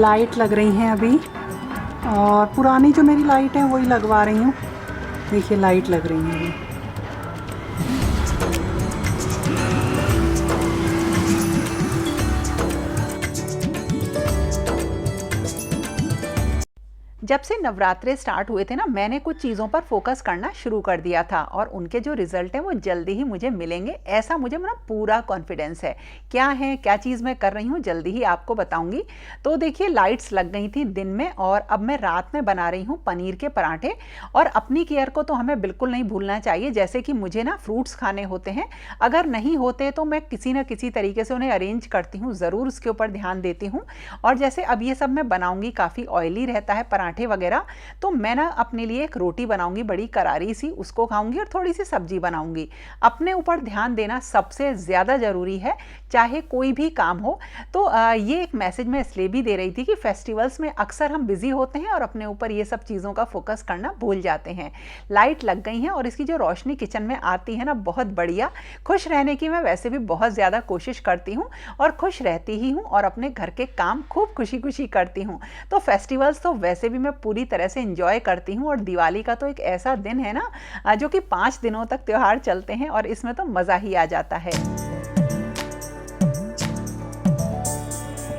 Light लग रही हैं अभी, और पुरानी जो मेरी लाइट है वही लगवा रही हूँ। देखिए लाइट लग रही है अभी। जब से नवरात्रे स्टार्ट हुए थे ना, मैंने कुछ चीज़ों पर फोकस करना शुरू कर दिया था और उनके जो रिजल्ट हैं वो जल्दी ही मुझे मिलेंगे, ऐसा मुझे ना पूरा कॉन्फिडेंस है। क्या है, क्या चीज़ मैं कर रही हूँ, जल्दी ही आपको बताऊंगी। तो देखिए लाइट्स लग गई थी दिन में, और अब मैं रात में बना रही हूँ पनीर के पराठे। और अपनी केयर को तो हमें बिल्कुल नहीं भूलना चाहिए, जैसे कि मुझे ना फ्रूट्स खाने होते हैं, अगर नहीं होते तो मैं किसी न किसी तरीके से उन्हें अरेंज करती हूँ, ज़रूर उसके ऊपर ध्यान देती हूँ। और जैसे अब ये सब मैं बनाऊंगी, काफ़ी ऑयली रहता है पराठे वगैरह, तो मैं ना अपने लिए एक रोटी बनाऊंगी बड़ी करारी सी, उसको खाऊंगी और थोड़ी सी सब्जी बनाऊंगी। अपने ऊपर ध्यान देना सबसे ज़्यादा ज़रूरी है, चाहे कोई भी काम हो। तो ये एक मैसेज मैं इसलिए भी दे रही थी कि फेस्टिवल्स में अक्सर हम बिजी होते हैं और अपने ऊपर ये सब चीज़ों का फोकस करना भूल जाते हैं। लाइट लग गई हैं और इसकी जो रोशनी किचन में आती है ना, बहुत बढ़िया। खुश रहने की मैं वैसे भी बहुत ज़्यादा कोशिश करती हूँ और खुश रहती ही हूँ, और अपने घर के काम खूब खुशी खुशी करती हूँ। तो फेस्टिवल्स तो वैसे भी मैं पूरी तरह से एंजॉय करती हूँ, और दिवाली का तो एक ऐसा दिन है ना जो कि 5 दिनों तक त्योहार चलते हैं, और इसमें तो मज़ा ही आ जाता है।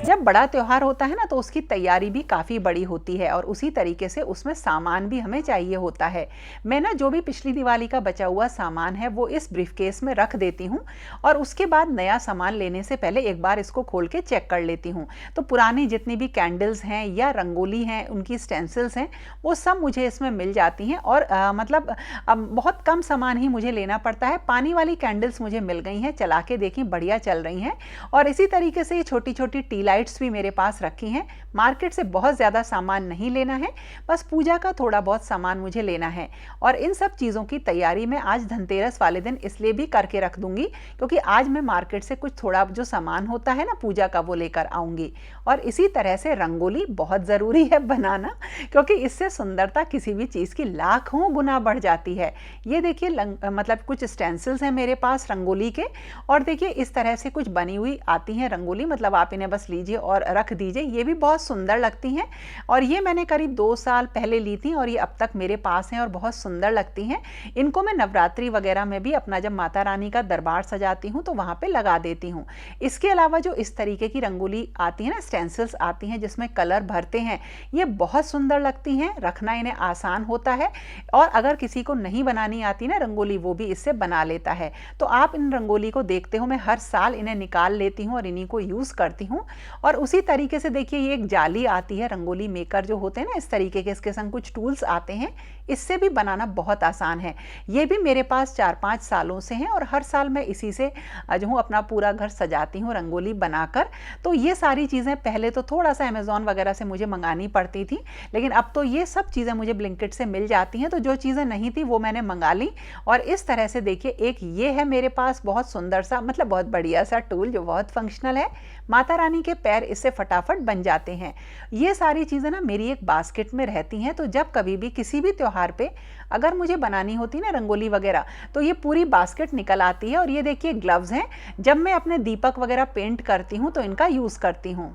जब बड़ा त्योहार होता है ना, तो उसकी तैयारी भी काफ़ी बड़ी होती है, और उसी तरीके से उसमें सामान भी हमें चाहिए होता है। मैं ना जो भी पिछली दिवाली का बचा हुआ सामान है वो इस ब्रीफकेस में रख देती हूँ, और उसके बाद नया सामान लेने से पहले एक बार इसको खोल के चेक कर लेती हूँ। तो पुरानी जितनी भी कैंडल्स हैं या रंगोली हैं, उनकी स्टेंसिल्स हैं, वो सब मुझे इसमें मिल जाती हैं। और मतलब बहुत कम सामान ही मुझे लेना पड़ता है। पानी वाली कैंडल्स मुझे मिल गई हैं, चला के देखी, बढ़िया चल रही हैं। और इसी तरीके से ये छोटी छोटी टी लाइट्स भी मेरे पास रखी हैं। मार्केट से बहुत ज़्यादा सामान नहीं लेना है, बस पूजा का थोड़ा बहुत सामान मुझे लेना है। और इन सब चीज़ों की तैयारी मैं आज धनतेरस वाले दिन इसलिए भी करके रख दूंगी, क्योंकि आज मैं मार्केट से कुछ थोड़ा जो सामान होता है ना पूजा का, वो लेकर आऊँगी। और इसी तरह से रंगोली बहुत ज़रूरी है बनाना, क्योंकि इससे सुंदरता किसी भी चीज़ की लाखों गुना बढ़ जाती है। ये देखिए मतलब कुछ स्टेंसिल्स हैं मेरे पास रंगोली के, और देखिए इस तरह से कुछ बनी हुई आती हैं रंगोली, मतलब आप इन्हें बस लीजिए और रख दीजिए। ये भी बहुत सुंदर लगती हैं, और ये मैंने करीब 2 साल पहले ली थी, और ये अब तक मेरे पास हैं और बहुत सुंदर लगती हैं। इनको मैं नवरात्रि वगैरह में भी अपना जब माता रानी का दरबार सजाती हूँ तो वहाँ पे लगा देती हूँ। इसके अलावा जो इस तरीके की रंगोली आती है ना, स्टेंसिल्स आती हैं जिसमें कलर भरते हैं, ये बहुत सुंदर लगती हैं, रखना इन्हें आसान होता है। और अगर किसी को नहीं बनानी आती ना रंगोली, वो भी इससे बना लेता है। तो आप इन रंगोली को देखते हो, मैं हर साल इन्हें निकाल लेती हूँ और इन्हीं को यूज़ करती हूँ। और उसी तरीके से देखिए ये एक जाली आती है, रंगोली मेकर जो होते हैं ना इस तरीके के, इसके संग कुछ टूल्स आते हैं, इससे भी बनाना बहुत आसान है। ये भी मेरे पास 4-5 सालों से हैं, और हर साल मैं इसी से जो हूँ अपना पूरा घर सजाती हूँ रंगोली बनाकर। तो ये सारी चीज़ें पहले तो थोड़ा सा अमेज़ॉन वगैरह से मुझे मंगानी पड़ती थी, लेकिन अब तो ये सब चीज़ें मुझे ब्लिंकिट से मिल जाती हैं। तो जो चीज़ें नहीं थी वो मैंने मंगा ली। और इस तरह से देखिए एक ये है मेरे पास बहुत सुंदर सा, मतलब बहुत बढ़िया सा टूल जो बहुत फंक्शनल है। माता रानी के पैर इससे फटाफट बन जाते हैं। ये सारी चीज़ें ना मेरी एक बास्केट में रहती हैं, तो जब कभी भी किसी भी त्योहार पे अगर मुझे बनानी होती है ना रंगोली वगैरह, तो ये पूरी बास्केट निकल आती है। और ये देखिए ग्लव्स हैं, जब मैं अपने दीपक वगैरह पेंट करती हूँ तो इनका यूज़ करती हूँ।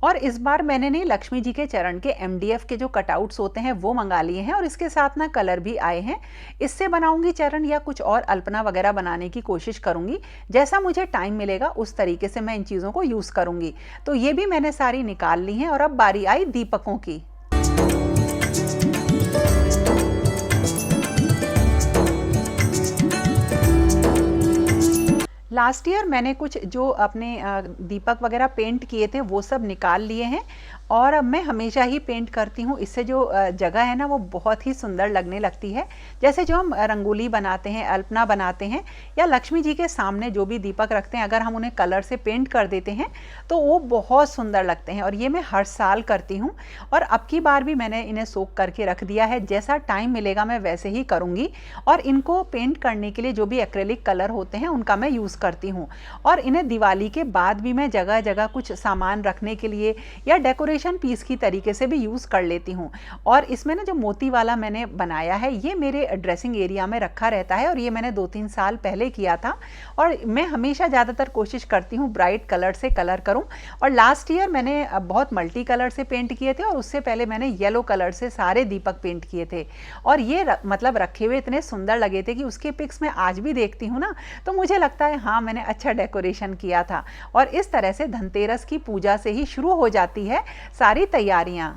और इस बार मैंने नहीं लक्ष्मी जी के चरण के MDF के जो कटआउट्स होते हैं वो मंगा लिए हैं, और इसके साथ ना कलर भी आए हैं। इससे बनाऊंगी चरण या कुछ और अल्पना वगैरह बनाने की कोशिश करूंगी। जैसा मुझे टाइम मिलेगा उस तरीके से मैं इन चीज़ों को यूज़ करूंगी। तो ये भी मैंने सारी निकाल ली हैं, और अब बारी आई दीपकों की। लास्ट ईयर मैंने कुछ जो अपने दीपक वगैरह पेंट किए थे वो सब निकाल लिए हैं, और अब मैं हमेशा ही पेंट करती हूँ। इससे जो जगह है ना वो बहुत ही सुंदर लगने लगती है। जैसे जो हम रंगोली बनाते हैं, अल्पना बनाते हैं, या लक्ष्मी जी के सामने जो भी दीपक रखते हैं, अगर हम उन्हें कलर से पेंट कर देते हैं तो वो बहुत सुंदर लगते हैं। और ये मैं हर साल करती हूँ, और अब की बार भी मैंने इन्हें सोक करके रख दिया है। जैसा टाइम मिलेगा मैं वैसे ही करूँगी। और इनको पेंट करने के लिए जो भी एक्रेलिक कलर होते हैं उनका मैं यूज़ करती हूँ। और इन्हें दिवाली के बाद भी मैं जगह जगह कुछ सामान रखने के लिए या डेकोरेशन डेकोरेशन पीस की तरीके से भी यूज़ कर लेती हूँ। और इसमें ना जो मोती वाला मैंने बनाया है ये मेरे ड्रेसिंग एरिया में रखा रहता है और ये मैंने 2-3 साल पहले किया था। और मैं हमेशा ज़्यादातर कोशिश करती हूँ ब्राइट कलर से कलर करूँ। और लास्ट ईयर मैंने बहुत मल्टी कलर से पेंट किए थे और उससे पहले मैंने येलो कलर से सारे दीपक पेंट किए थे। और ये मतलब रखे हुए इतने सुंदर लगे थे कि उसके पिक्स मैं आज भी देखती हूँ ना तो मुझे लगता है हाँ मैंने अच्छा डेकोरेशन किया था। और इस तरह से धनतेरस की पूजा से ही शुरू हो जाती है सारी तैयारियां।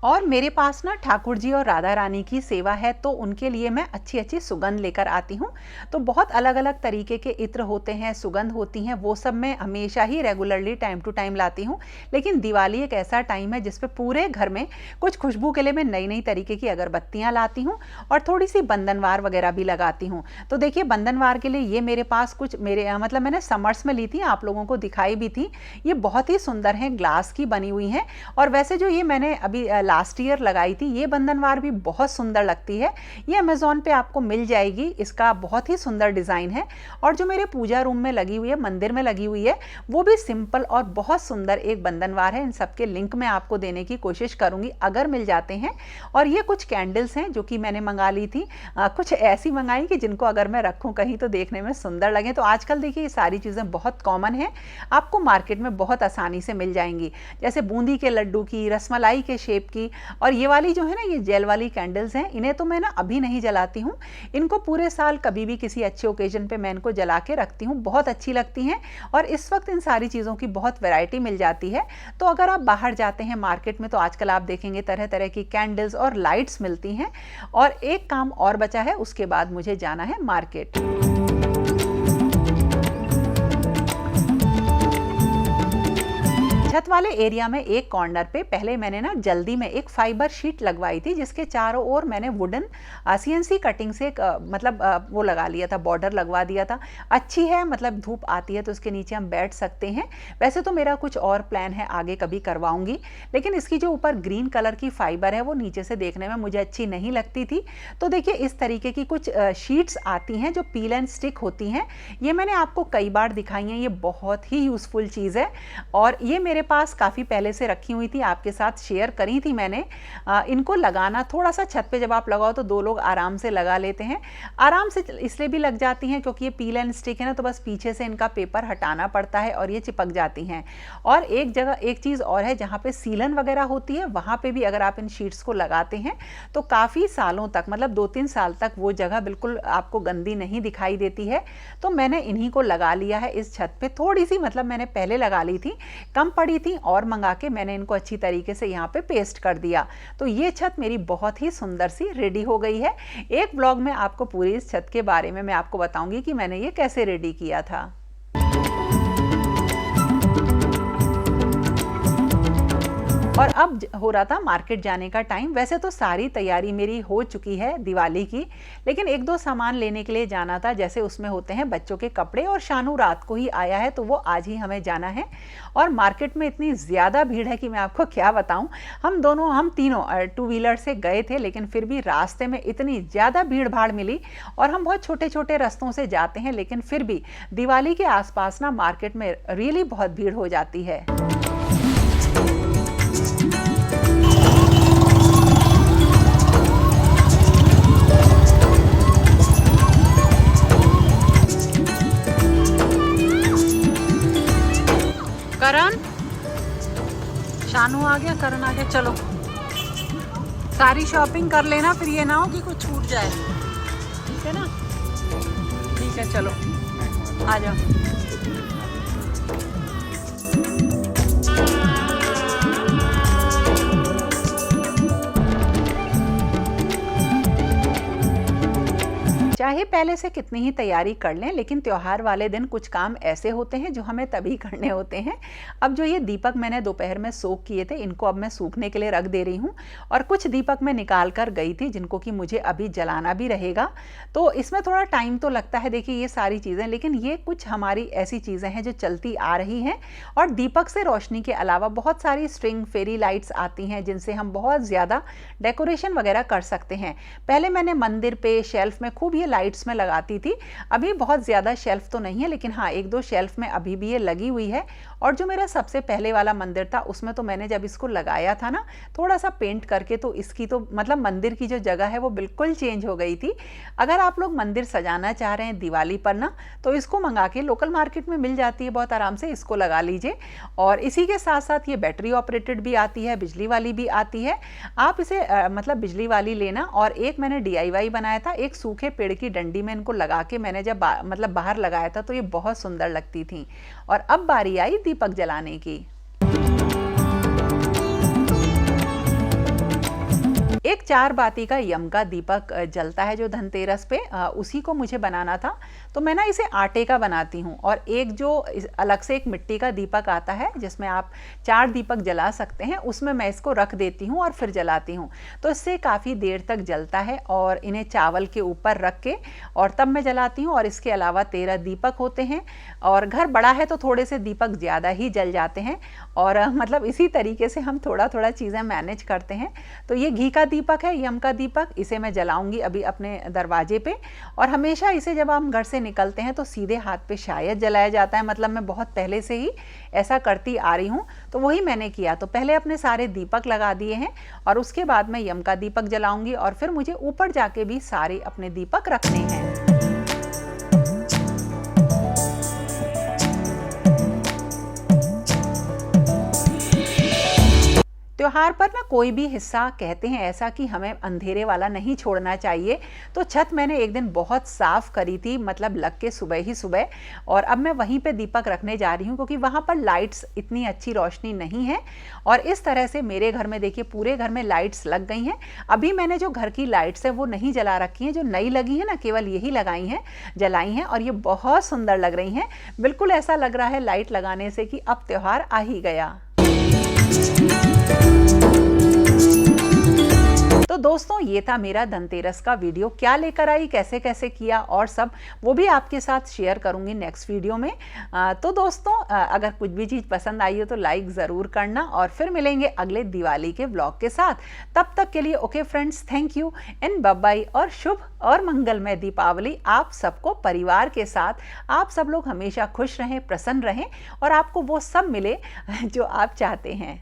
और मेरे पास ना ठाकुर जी और राधा रानी की सेवा है तो उनके लिए मैं अच्छी अच्छी सुगंध लेकर आती हूँ। तो बहुत अलग अलग तरीके के इत्र होते हैं, सुगंध होती हैं, वो सब मैं हमेशा ही रेगुलरली टाइम टू टाइम लाती हूँ। लेकिन दिवाली एक ऐसा टाइम है जिस पे पूरे घर में कुछ खुशबू के लिए मैं नई नई तरीके की अगरबत्तियाँ लाती हूँ और थोड़ी सी बंधनवार वगैरह भी लगाती हूँ। तो देखिए बंधनवार के लिए ये मेरे पास कुछ मतलब मैंने समर्स में ली थी, आप लोगों को दिखाई भी थी। ये बहुत ही सुंदर है, ग्लास की बनी हुई हैं। और वैसे जो ये मैंने अभी लास्ट ईयर लगाई थी ये बंधनवार भी बहुत सुंदर लगती है। ये अमेज़ॉन पे आपको मिल जाएगी, इसका बहुत ही सुंदर डिज़ाइन है। और जो मेरे पूजा रूम में लगी हुई है, मंदिर में लगी हुई है, वो भी सिंपल और बहुत सुंदर एक बंधनवार है। इन सब के लिंक मैं आपको देने की कोशिश करूंगी अगर मिल जाते हैं। और ये कुछ कैंडल्स हैं जो कि मैंने मंगा ली थी, कुछ ऐसी मंगाई कि जिनको अगर मैं रखूं कहीं तो देखने में सुंदर लगे। तो आजकल देखिए ये सारी चीज़ें बहुत कॉमन हैं, आपको मार्केट में बहुत आसानी से मिल जाएंगी। जैसे बूंदी के लड्डू की, रसमलाई के शेप की। और ये वाली जो है ना, ये जेल वाली कैंडल्स हैं, इन्हें तो मैं ना अभी नहीं जलाती हूँ, इनको पूरे साल कभी भी किसी अच्छे ओकेजन पे मैं इनको जला के रखती हूँ, बहुत अच्छी लगती हैं। और इस वक्त इन सारी चीज़ों की बहुत वैरायटी मिल जाती है। तो अगर आप बाहर जाते हैं मार्केट में तो आजकल आप देखेंगे तरह तरह की कैंडल्स और लाइट्स मिलती हैं। और एक काम और बचा है, उसके बाद मुझे जाना है मार्केट। छत वाले एरिया में एक कॉर्नर पे पहले मैंने ना जल्दी में एक फाइबर शीट लगवाई थी जिसके चारों ओर मैंने वुडन CNC कटिंग से वो लगा लिया था, बॉर्डर लगवा दिया था। अच्छी है, मतलब धूप आती है तो इसके नीचे हम बैठ सकते हैं। वैसे तो मेरा कुछ और प्लान है, आगे कभी करवाऊंगी, लेकिन इसकी जो ऊपर ग्रीन कलर की फाइबर है वो नीचे से देखने में मुझे अच्छी नहीं लगती थी। तो देखिए इस तरीके की कुछ शीट्स आती हैं जो पील एंड स्टिक होती हैं। ये मैंने आपको कई बार दिखाई हैं, ये बहुत ही यूजफुल चीज़ है। और ये मेरे पास काफ़ी पहले से रखी हुई थी, आपके साथ शेयर करी थी मैंने। इनको लगाना थोड़ा सा, छत पे जब आप लगाओ तो 2 लोग आराम से लगा लेते हैं। आराम से इसलिए भी लग जाती हैं क्योंकि ये पील एंड स्टिक है ना, तो बस पीछे से इनका पेपर हटाना पड़ता है और ये चिपक जाती हैं। और एक जगह एक चीज़ और है, जहाँ पे सीलन वगैरह होती है वहाँ पे भी अगर आप इन शीट्स को लगाते हैं तो काफ़ी सालों तक, मतलब 2-3 साल तक वो जगह बिल्कुल आपको गंदी नहीं दिखाई देती है। तो मैंने इन्हीं को लगा लिया है इस छत पे। थोड़ी सी मतलब मैंने पहले लगा ली थी, कम पड़ी थी, और मंगा के मैंने इनको अच्छी तरीके से यहाँ पे पेस्ट कर दिया। तो ये छत मेरी बहुत ही सुंदर सी रेडी हो गई है। एक ब्लॉग में आपको पूरी इस छत के बारे में मैं आपको बताऊंगी कि मैंने ये कैसे रेडी किया था। और अब हो रहा था मार्केट जाने का टाइम। वैसे तो सारी तैयारी मेरी हो चुकी है दिवाली की, लेकिन 1-2 सामान लेने के लिए जाना था। जैसे उसमें होते हैं बच्चों के कपड़े, और शानू रात को ही आया है तो वो आज ही हमें जाना है। और मार्केट में इतनी ज़्यादा भीड़ है कि मैं आपको क्या बताऊं। हम तीनों 2 व्हीलर से गए थे, लेकिन फिर भी रास्ते में इतनी ज़्यादा भीड़ भाड़ मिली। और हम बहुत छोटे छोटे रास्तों से जाते हैं, लेकिन फिर भी दिवाली के आसपास ना मार्केट में रियली बहुत भीड़ हो जाती है। करण, शानू आ गया, करण आ गया, चलो सारी शॉपिंग कर लेना, फिर ये ना हो कि कुछ छूट जाए। ठीक है ना? ठीक है, चलो आ जाओ। चाहे पहले से कितनी ही तैयारी कर लें, लेकिन त्यौहार वाले दिन कुछ काम ऐसे होते हैं जो हमें तभी करने होते हैं। अब जो ये दीपक मैंने दोपहर में सोख किए थे, इनको अब मैं सूखने के लिए रख दे रही हूँ। और कुछ दीपक मैं निकाल कर गई थी जिनको कि मुझे अभी जलाना भी रहेगा, तो इसमें थोड़ा टाइम तो लगता है। देखिए ये सारी चीज़ें, लेकिन ये कुछ हमारी ऐसी चीज़ें हैं जो चलती आ रही हैं। और दीपक से रोशनी के अलावा बहुत सारी स्ट्रिंग फेरी लाइट्स आती हैं जिनसे हम बहुत ज़्यादा डेकोरेशन वगैरह कर सकते हैं। पहले मैंने मंदिर पे शेल्फ में खूब ये लाइट्स में लगाती थी। अभी बहुत ज़्यादा शेल्फ तो नहीं है, लेकिन हाँ एक दो शेल्फ में अभी भी ये लगी हुई है। और जो मेरा सबसे पहले वाला मंदिर था उसमें तो मैंने जब इसको लगाया था ना थोड़ा सा पेंट करके, तो इसकी तो मतलब मंदिर की जो जगह है वो बिल्कुल चेंज हो गई थी। अगर आप लोग मंदिर सजाना चाह रहे हैं दिवाली पर ना, तो इसको मंगा के लोकल मार्केट में मिल जाती है बहुत आराम से, इसको लगा लीजिए। और इसी के साथ साथ ये बैटरी ऑपरेटेड भी आती है, बिजली वाली भी आती है। आप इसे मतलब बिजली वाली लेना। और एक मैंने DIY बनाया था, एक सूखे पेड़ की डंडी में इनको लगा के मैंने जब मतलब बाहर लगाया था तो ये बहुत सुंदर लगती थी। और अब बारी आई दीपक जलाने की। एक 4 बाती का यम का दीपक जलता है जो धनतेरस पे, उसी को मुझे बनाना था। तो मैं ना इसे आटे का बनाती हूँ। और एक जो अलग से एक मिट्टी का दीपक आता है जिसमें आप 4 दीपक जला सकते हैं, उसमें मैं इसको रख देती हूँ और फिर जलाती हूँ। तो इससे काफ़ी देर तक जलता है। और इन्हें चावल के ऊपर रख के और तब मैं जलाती हूँ। और इसके अलावा 13 दीपक होते हैं। और घर बड़ा है तो थोड़े से दीपक ज़्यादा ही जल जाते हैं। और मतलब इसी तरीके से हम थोड़ा थोड़ा चीज़ें मैनेज करते हैं। तो ये घी का दीपक है, यम का दीपक, इसे मैं जलाऊंगी अभी अपने दरवाजे पे। और हमेशा इसे जब हम घर से निकलते हैं तो सीधे हाथ पे शायद जलाया जाता है, मतलब मैं बहुत पहले से ही ऐसा करती आ रही हूँ, तो वही मैंने किया। तो पहले अपने सारे दीपक लगा दिए हैं और उसके बाद मैं यम का दीपक जलाऊंगी। और फिर मुझे ऊपर जाके भी सारे अपने दीपक रखने हैं। त्योहार पर ना कोई भी हिस्सा कहते हैं ऐसा कि हमें अंधेरे वाला नहीं छोड़ना चाहिए। तो छत मैंने एक दिन बहुत साफ करी थी, मतलब लग के सुबह ही सुबह। और अब मैं वहीं पे दीपक रखने जा रही हूँ क्योंकि वहाँ पर लाइट्स इतनी अच्छी रोशनी नहीं है। और इस तरह से मेरे घर में देखिए पूरे घर में लाइट्स लग गई हैं। अभी मैंने जो घर की लाइट्स है वो नहीं जला रखी हैं, जो नई लगी है ना केवल यही लगाई हैं, जलाई हैं। और ये बहुत सुंदर लग रही हैं। बिल्कुल ऐसा लग रहा है लाइट लगाने से कि अब त्योहार आ ही गया। तो दोस्तों ये था मेरा धनतेरस का वीडियो। क्या लेकर आई, कैसे कैसे किया और सब, वो भी आपके साथ शेयर करूंगी नेक्स्ट वीडियो में। तो दोस्तों अगर कुछ भी चीज़ पसंद आई हो तो लाइक ज़रूर करना। और फिर मिलेंगे अगले दिवाली के ब्लॉग के साथ। तब तक के लिए okay friends, thank you and bye bye. और शुभ और मंगलमय दीपावली आप सबको परिवार के साथ। आप सब लोग हमेशा खुश रहें, प्रसन्न रहें और आपको वो सब मिले जो आप चाहते हैं।